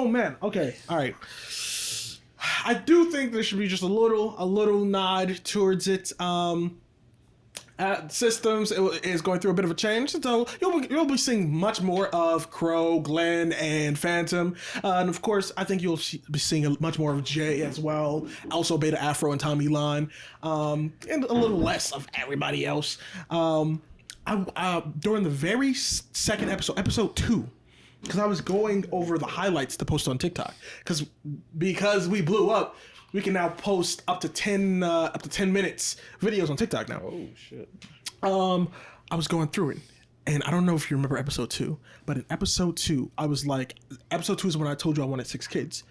Oh man. Okay. All right. I do think there should be just a little nod towards it. Systems is going through a bit of a change, so you'll be seeing much more of Crow, Glenn, and Phantom, and of course, I think you'll be seeing much more of Jay as well, also Beta Afro and Tommy Line, and a little less of everybody else. During the very second episode 2. Because I was going over the highlights to post on TikTok. Because we blew up, we can now post up to 10 minutes videos on TikTok now. Oh shit. I was going through it, and I don't know if you remember episode 2, but in episode 2, I was like, episode 2 is when I told you I wanted 6 kids,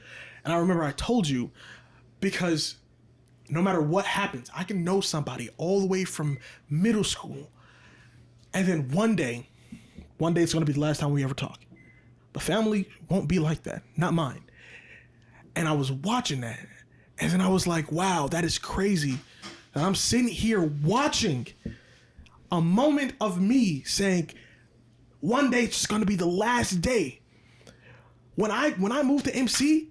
and I remember I told you because no matter what happens, I can know somebody all the way from middle school, and then one day it's going to be the last time we ever talk. The family won't be like that, not mine. And I was watching that, and then I was like, wow, that is crazy. And I'm sitting here watching a moment of me saying, one day it's just gonna be the last day. When I moved to MC,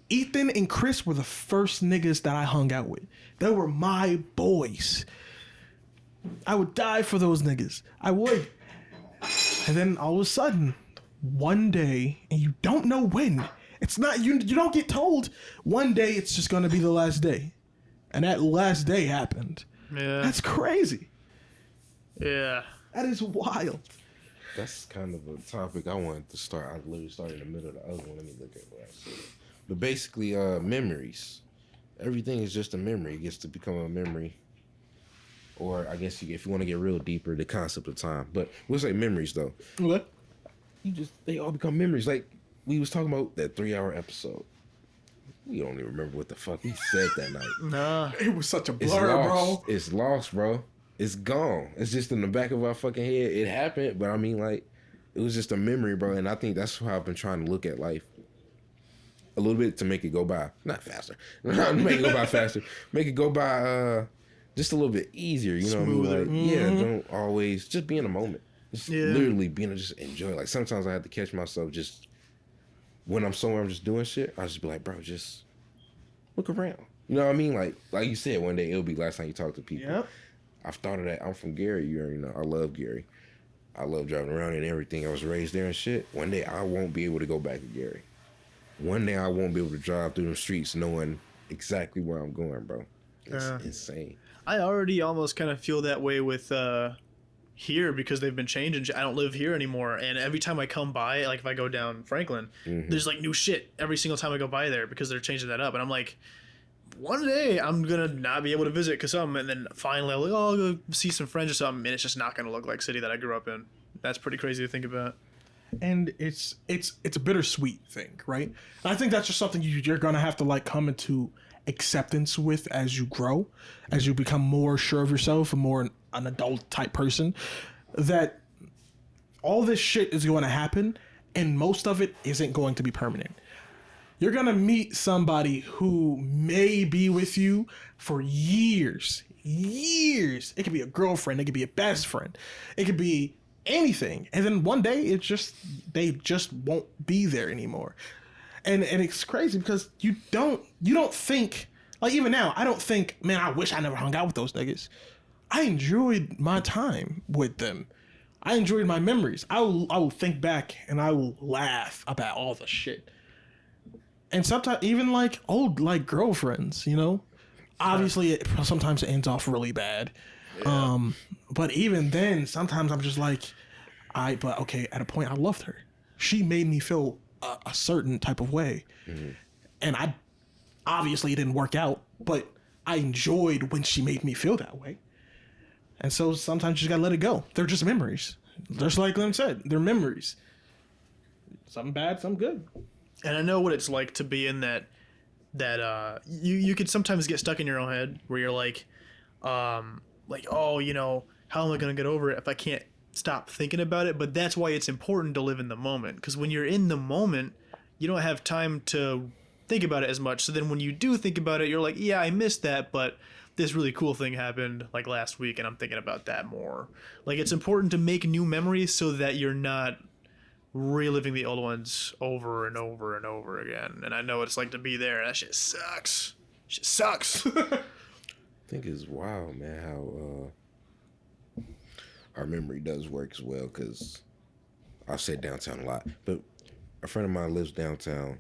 Ethan and Chris were the first niggas that I hung out with. They were my boys. I would die for those niggas. I would. And then all of a sudden, one day, and you don't know when. It's not, you don't get told. One day it's just gonna be the last day. And that last day happened. Yeah. That's crazy. Yeah. That is wild. That's kind of a topic I wanted to start. I literally started in the middle of the other one. Let me look at what I said. But basically, memories. Everything is just a memory. It gets to become a memory. Or I guess if you want to get real deeper, the concept of time. But we'll say memories though. What? They all become memories. Like we was talking about that 3-hour episode. We don't even remember what the fuck we said that night. Nah. It was such a blur, bro. It's lost, bro. It's gone. It's just in the back of our fucking head. It happened, but I mean, like, it was just a memory, bro. And I think that's how I've been trying to look at life. A little bit to make it go by. Not faster. Not make it go by faster. Make it go by just a little bit easier. You know Smoother. what I mean? Like, yeah, don't always, just be in a moment. Just literally being, just enjoy. Like, sometimes I have to catch myself just, when I'm somewhere, I'm just doing shit. I just be like, bro, just look around. You know what I mean? Like you said, one day it'll be last time you talk to people. Yep. I've thought of that. I'm from Gary. You already know. I love Gary. I love driving around and everything. I was raised there and shit. One day I won't be able to go back to Gary. One day I won't be able to drive through the streets knowing exactly where I'm going, bro. It's insane. I already almost kind of feel that way with here because they've been changing. I don't live here anymore, and every time I come by, like if I go down Franklin, there's like new shit every single time I go by there because they're changing that up, and I'm like, one day I'm gonna not be able to visit because something, and then finally I'm like, oh, I'll go see some friends or something, and it's just not gonna look like city that I grew up in. That's pretty crazy to think about. And it's a bittersweet thing, right? And I think that's just something you're gonna have to like come into acceptance with as you grow, as you become more sure of yourself and more an adult type person, that all this shit is going to happen and most of it isn't going to be permanent. You're going to meet somebody who may be with you for years. It could be a girlfriend, it could be a best friend, it could be anything. And then one day they just won't be there anymore. And it's crazy because you don't think, like even now, I don't think, man, I wish I never hung out with those niggas. I enjoyed my time with them. I enjoyed my memories. I will think back and I will laugh about all the shit. And sometimes even like old like girlfriends, you know, obviously sometimes it ends off really bad. Yeah. But even then, sometimes I'm just like, but okay, at a point I loved her. She made me feel a certain type of way. And I obviously it didn't work out, but I enjoyed when she made me feel that way. And so sometimes you just gotta let it go. They're just memories. Just like Glenn said, they're memories. Some bad, some good. And I know what it's like to be in that you could sometimes get stuck in your own head where you're like, oh, you know, how am I gonna get over it if I can't stop thinking about it? But that's why it's important to live in the moment, because when you're in the moment, you don't have time to think about it as much. So then when you do think about it, you're like, yeah, I missed that, but this really cool thing happened like last week and I'm thinking about that more. Like, it's important to make new memories so that you're not reliving the old ones over and over and over again. And I know what it's like to be there. And that shit sucks. Shit sucks. I think it's wild, man, how our memory does work as well. Because I've said downtown a lot, but a friend of mine lives downtown,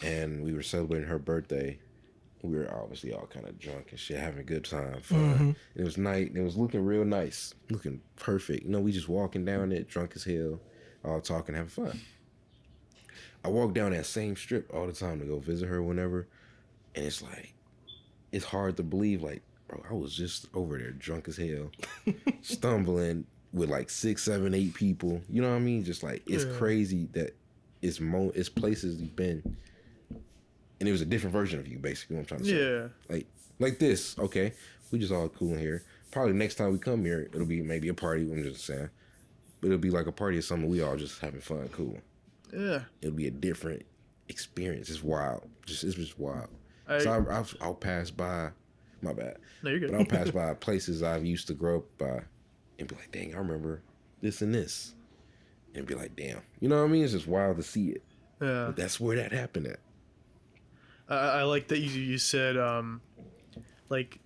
and we were celebrating her birthday. We were obviously all kind of drunk and shit, having a good time, fun. Mm-hmm. It was night, and it was looking real nice, looking perfect. You know, we just walking down it, drunk as hell, all talking, having fun. I walk down that same strip all the time to go visit her whenever, and it's like, it's hard to believe, like, bro, I was just over there drunk as hell, stumbling with like 6, 7, 8 people. You know what I mean? Just like, it's crazy that it's places you've been, and it was a different version of you, basically, what I'm trying to say. Yeah. Like this, okay, we just all cool in here. Probably next time we come here, it'll be maybe a party, I'm just saying. But it'll be like a party or something, we all just having fun, cool. Yeah. It'll be a different experience. It's wild. It's just wild. So I'll pass by, my bad. No, you're good. But I'll pass by places I used to grow up by and be like, dang, I remember this and this. And be like, damn. You know what I mean? It's just wild to see it. Yeah. But that's where that happened at. I like that you said like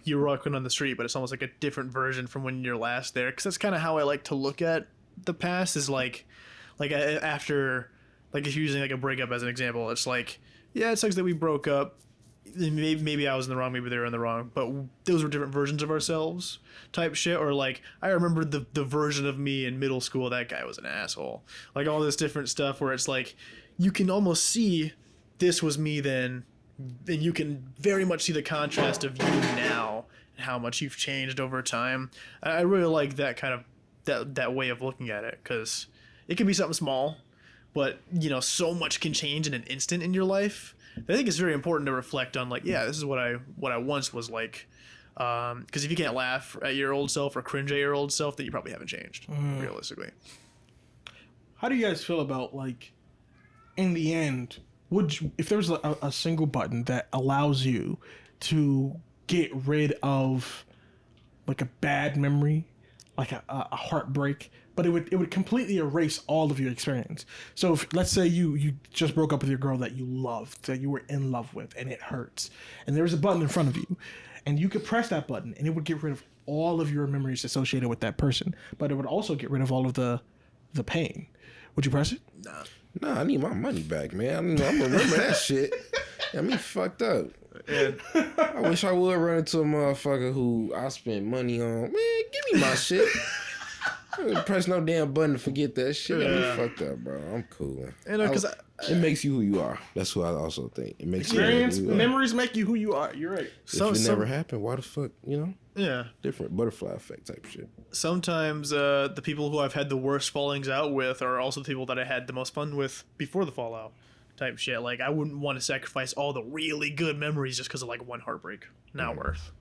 you're walking on the street, but it's almost like a different version from when you're last there. Because that's kind of how I like to look at the past. Is like after, like, if you're using like a breakup as an example, it's like, yeah, it sucks that we broke up. Maybe I was in the wrong, maybe they were in the wrong, but those were different versions of ourselves type shit. Or like, I remember the version of me in middle school, that guy was an asshole. Like all this different stuff where it's like, you can almost see this was me then, and you can very much see the contrast of you now and how much you've changed over time. I really like that kind of that way of looking at it, because it can be something small, but you know, so much can change in an instant in your life. I think it's very important to reflect on, like, yeah, this is what I once was like. Because if you can't laugh at your old self or cringe at your old self, then you probably haven't changed, realistically. How do you guys feel about, like, in the end, would you, if there was a single button that allows you to get rid of, like, a bad memory, like a heartbreak, but it would completely erase all of your experience. So if, let's say you just broke up with your girl that you loved, that you were in love with, and it hurts, and there's a button in front of you, and you could press that button, and it would get rid of all of your memories associated with that person, but it would also get rid of all of the pain. Would you press it? Nah, I need my money back, man. I'm gonna remember that shit. Got me fucked up. And I wish I would run into a motherfucker who I spent money on. Man, give me my shit. I didn't press no damn button to forget that shit. Got me fucked up, bro. I'm cool. you know, because It makes you who you are. That's what I also think. It makes Experience, you who you are. memories make you who you are. You're right. If it never happened, why the fuck, you know? yeah. Different butterfly effect type shit. Sometimes the people who I've had the worst fallings out with are also the people that I had the most fun with before the fallout type shit. Like, I wouldn't want to sacrifice all the really good memories just because of like one heartbreak. Not worth.